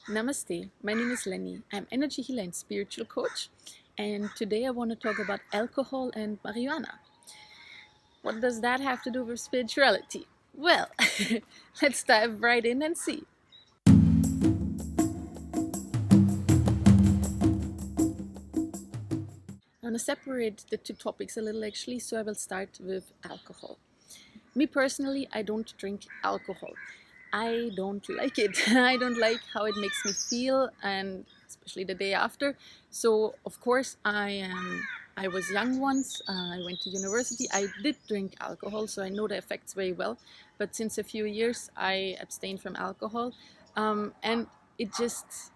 Namaste, my name is Lenny. I'm energy healer and spiritual coach, and today I want to talk about alcohol and marijuana. What does that have to do with spirituality? Well, let's dive right in and see. I'm going to separate the two topics a little actually, so I will start with alcohol. Me personally, I don't drink alcohol. I don't like it. I don't like how it makes me feel, and especially the day after. So of course I was young once. I went to university. I did drink alcohol, so I know the effects very well. But since a few years, I abstained from alcohol, and it's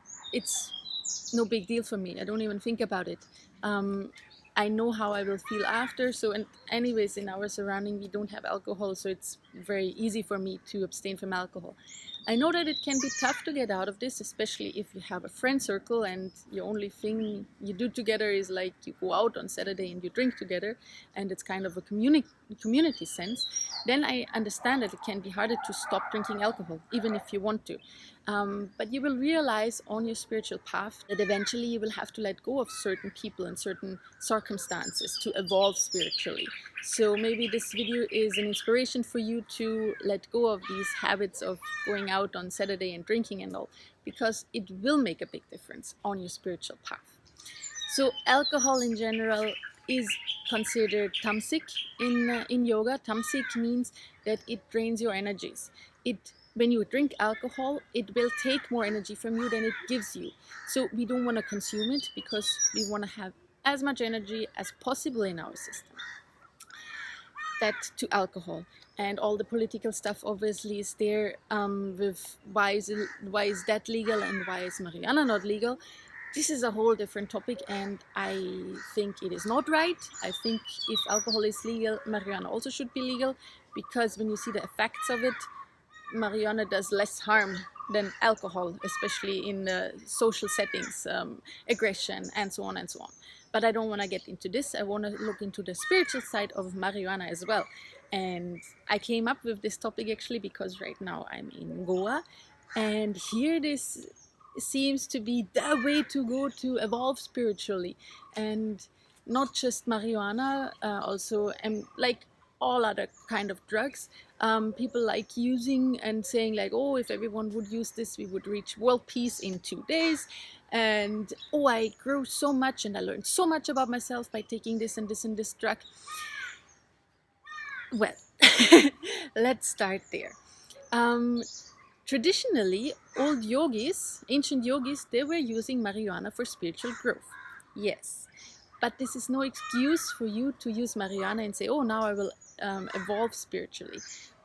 no big deal for me. I don't even think about it. Um, I know how I will feel after. So, and anyways, in our surrounding, we don't have alcohol, so it's very easy for me to abstain from alcohol. I know that it can be tough to get out of this, especially if you have a friend circle and the only thing you do together is like you go out on Saturday and you drink together, and it's kind of a community sense. Then I understand that it can be harder to stop drinking alcohol, even if you want to. But you will realize on your spiritual path that eventually you will have to let go of certain people and certain circumstances to evolve spiritually. So maybe this video is an inspiration for you to let go of these habits of going out on Saturday and drinking and all, because it will make a big difference on your spiritual path. So alcohol in general is considered tamasic in yoga. Tamasic means that it drains your energies. When you drink alcohol, it will take more energy from you than it gives you. So we don't want to consume it because we want to have as much energy as possible in our system. That to alcohol, and all the political stuff obviously is there, with why is that legal and why is marijuana not legal. This is a whole different topic, and I think it is not right. I think if alcohol is legal, marijuana also should be legal, because when you see the effects of it, marijuana does less harm than alcohol, especially in social settings, aggression, and so on and so on. But I don't want to get into this. I want to look into the spiritual side of marijuana as well. And I came up with this topic actually because right now I'm in Goa, and here this seems to be the way to go to evolve spiritually. And not just marijuana, also like all other kind of drugs. People like using and saying like, oh, if everyone would use this, we would reach world peace in 2 days. And oh, I grew so much and I learned so much about myself by taking this and this and this drug. Well, let's start there. Traditionally, old yogis, ancient yogis, they were using marijuana for spiritual growth. Yes, but this is no excuse for you to use marijuana and say, oh, now I will evolve spiritually.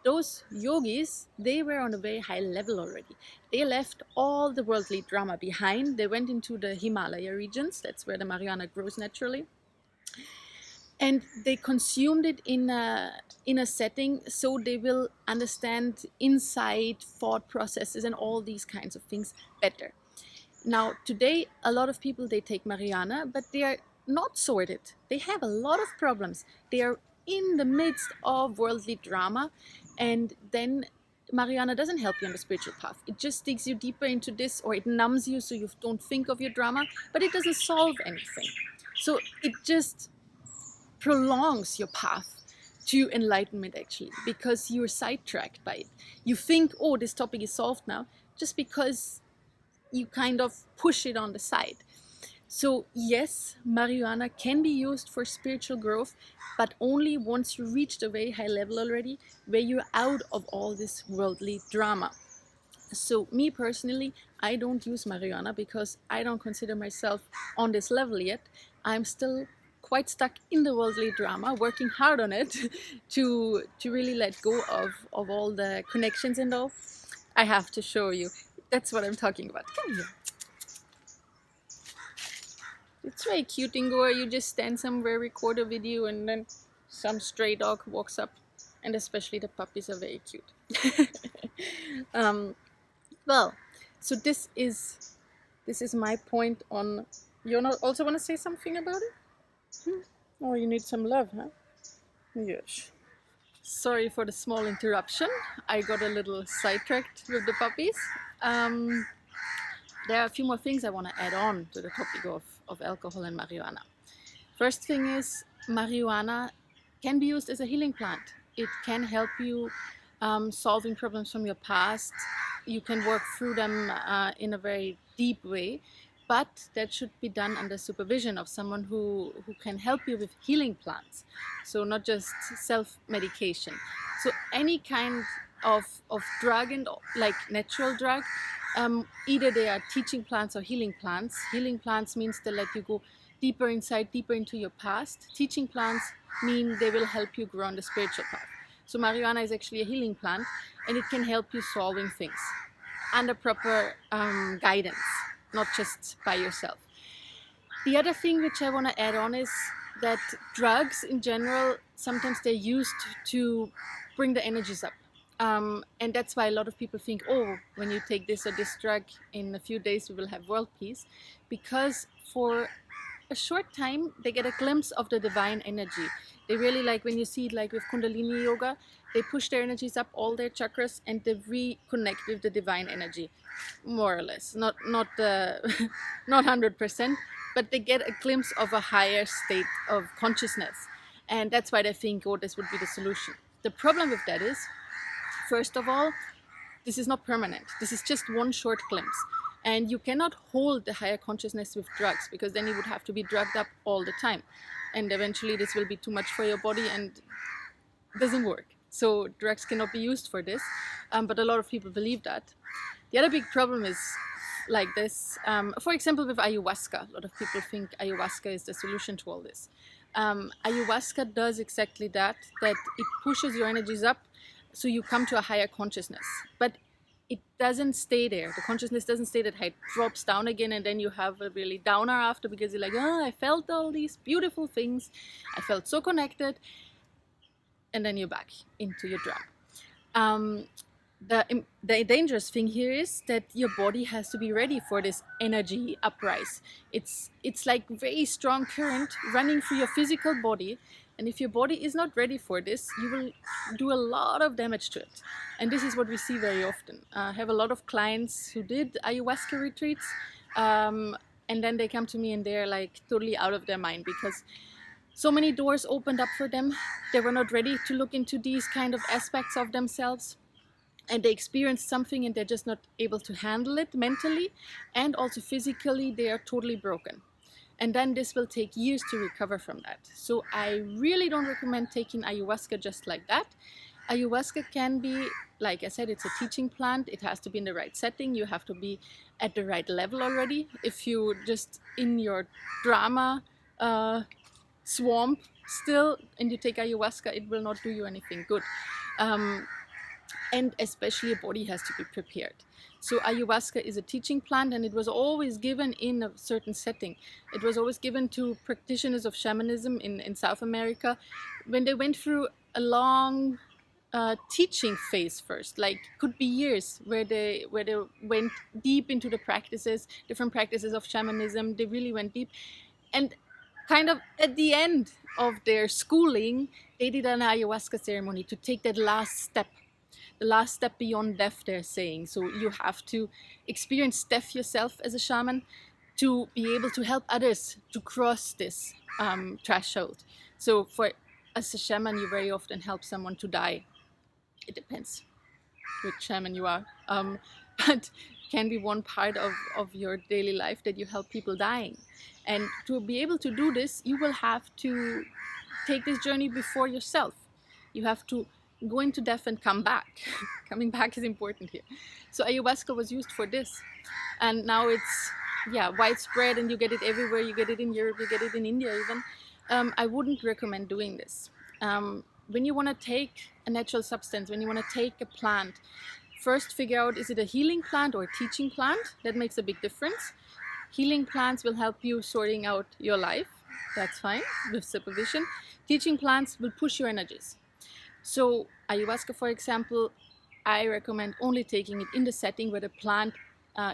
Those yogis, they were on a very high level already. They left all the worldly drama behind. They went into the Himalaya regions. That's where the marijuana grows naturally. And they consumed it in a setting, so they will understand insight, thought processes, and all these kinds of things better. Now, today, a lot of people, they take marijuana, but they are not sorted. They have a lot of problems. They are in the midst of worldly drama, and then marijuana doesn't help you on the spiritual path. It just digs you deeper into this, or it numbs you so you don't think of your drama, but it doesn't solve anything. So it just prolongs your path to enlightenment actually, because you're sidetracked by it. You think, oh, this topic is solved now, just because you kind of push it on the side. So yes, marijuana can be used for spiritual growth, but only once you reach a very high level already, where you're out of all this worldly drama. So me personally, I don't use marijuana because I don't consider myself on this level yet. I'm still quite stuck in the worldly drama, working hard on it to really let go of all the connections and all. I have to show you. That's what I'm talking about. Come here. It's very cute in Goa. You just stand somewhere, record a video, and then some stray dog walks up, and especially the puppies are very cute. Well, so this is my point on. You also want to say something about it? Oh, you need some love, huh? Yes. Sorry for the small interruption. I got a little sidetracked with the puppies. There are a few more things I want to add on to the topic of alcohol and marijuana. First thing is, marijuana can be used as a healing plant. It can help you solving problems from your past. You can work through them in a very deep way, but that should be done under supervision of someone who can help you with healing plants. So not just self-medication. So any kind of drug, and like natural drug, either they are teaching plants or healing plants. Healing plants means they let you go deeper inside, deeper into your past. Teaching plants mean they will help you grow on the spiritual path. So marijuana is actually a healing plant, and it can help you solving things under proper guidance, not just by yourself. The other thing which I want to add on is that drugs in general, sometimes they're used to bring the energies up. And that's why a lot of people think, oh, when you take this or this drug, in a few days we will have world peace. Because for a short time, they get a glimpse of the divine energy. They really, like when you see it like with Kundalini yoga, they push their energies up, all their chakras, and they reconnect with the divine energy, more or less. Not not 100%, but they get a glimpse of a higher state of consciousness. And that's why they think, oh, this would be the solution. The problem with that is, first of all, this is not permanent. This is just one short glimpse. And you cannot hold the higher consciousness with drugs, because then you would have to be drugged up all the time. And eventually this will be too much for your body and it doesn't work. So drugs cannot be used for this. But a lot of people believe that. The other big problem is like this. For example, with ayahuasca, a lot of people think ayahuasca is the solution to all this. Ayahuasca does exactly that it pushes your energies up, so you come to a higher consciousness. But it doesn't stay there. The consciousness doesn't stay that high. It drops down again, and then you have a really downer after, because you're like, oh, I felt all these beautiful things. I felt so connected. And then you're back into your drum. The dangerous thing here is that your body has to be ready for this energy uprise. It's like very strong current running through your physical body. And if your body is not ready for this, you will do a lot of damage to it. And this is what we see very often. I have a lot of clients who did ayahuasca retreats, and then they come to me and they're like totally out of their mind, because so many doors opened up for them. They were not ready to look into these kind of aspects of themselves. And they experienced something and they're just not able to handle it mentally, and also physically they are totally broken. And then this will take years to recover from that. So I really don't recommend taking ayahuasca just like that. Ayahuasca can be, like I said, it's a teaching plant. It has to be in the right setting. You have to be at the right level already. If you just in your drama swamp still and you take ayahuasca, it will not do you anything good. And especially your body has to be prepared. So ayahuasca is a teaching plant, and it was always given in a certain setting. It was always given to practitioners of shamanism in South America when they went through a long teaching phase first, like could be years, where they went deep into the practices, different practices of shamanism. They really went deep, and kind of at the end of their schooling, they did an ayahuasca ceremony to take that last step. The last step beyond death, they're saying. So you have to experience death yourself as a shaman to be able to help others to cross this threshold. So as a shaman, you very often help someone to die. It depends which shaman you are. But can be one part of your daily life that you help people dying. And to be able to do this, you will have to take this journey before yourself. You have to go into death and come back. Coming back is important here. So ayahuasca was used for this, and now it's widespread, and you get it everywhere. You get it in Europe, you get it in India even. I wouldn't recommend doing this. When you want to take a natural substance, when you want to take a plant, first figure out, is it a healing plant or a teaching plant? That makes a big difference. Healing plants will help you sorting out your life. That's fine with supervision. Teaching plants will push your energies. So ayahuasca, for example, I recommend only taking it in the setting where the plant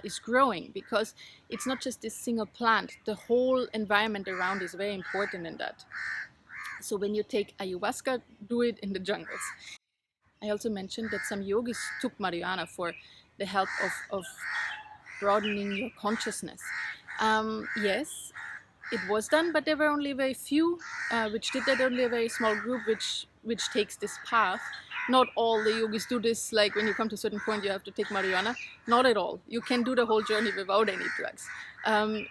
is growing, because it's not just this single plant. The whole environment around is very important in that. So when you take ayahuasca, do it in the jungles. I also mentioned that some yogis took marijuana for the help of broadening your consciousness. Yes, it was done, but there were only very few which did that, only a very small group which takes this path. Not all the yogis do this, like when you come to a certain point you have to take marijuana. Not at all. You can do the whole journey without any drugs.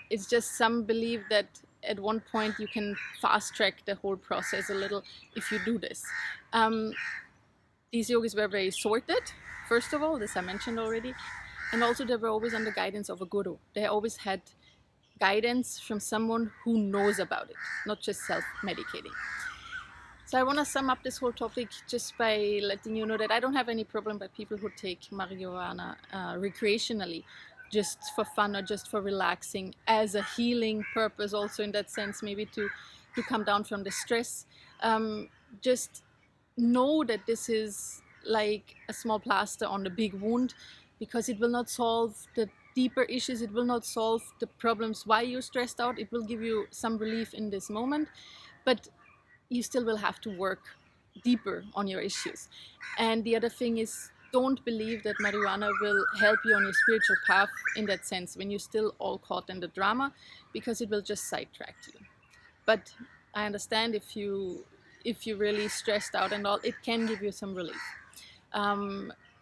It's just some believe that at one point you can fast track the whole process a little if you do this. These yogis were very sorted, first of all, this I mentioned already, and also they were always under guidance of a guru. They always had guidance from someone who knows about it, not just self-medicating. So I want to sum up this whole topic just by letting you know that I don't have any problem by people who take marijuana recreationally, just for fun or just for relaxing, as a healing purpose also in that sense, maybe to come down from the stress. Just know that this is like a small plaster on the big wound, because it will not solve the deeper issues, it will not solve the problems why you're stressed out. It will give you some relief in this moment, but you still will have to work deeper on your issues. And the other thing is, don't believe that marijuana will help you on your spiritual path in that sense when you're still all caught in the drama, because it will just sidetrack you. But I understand if you're really stressed out and all, it can give you some relief.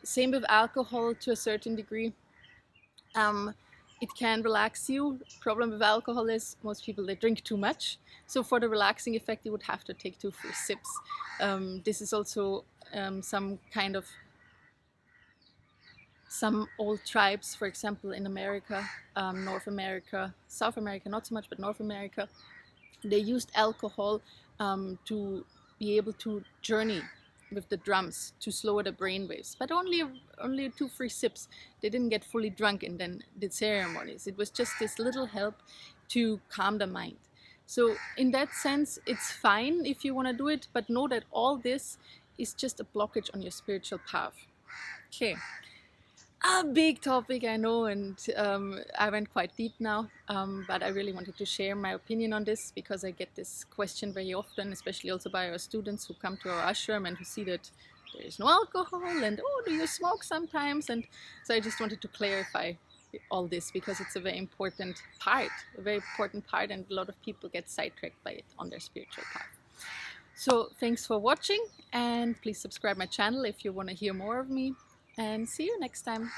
Same with alcohol to a certain degree. It can relax you. Problem with alcohol is most people, they drink too much. So for the relaxing effect, you would have to take 2-3 sips. This is also some old tribes, for example, in America, North America, South America, not so much, but North America, they used alcohol to be able to journey with the drums, to slow the brain waves, but only 2-3 sips. They didn't get fully drunk and then did ceremonies. It was just this little help to calm the mind. So in that sense, it's fine if you want to do it, but know that all this is just a blockage on your spiritual path. Okay. A big topic, I know, and I went quite deep now, but I really wanted to share my opinion on this, because I get this question very often, especially also by our students who come to our ashram and who see that there is no alcohol and, oh, do you smoke sometimes? And so I just wanted to clarify all this, because it's a very important part, and a lot of people get sidetracked by it on their spiritual path. So thanks for watching, and please subscribe my channel if you want to hear more of me. And see you next time.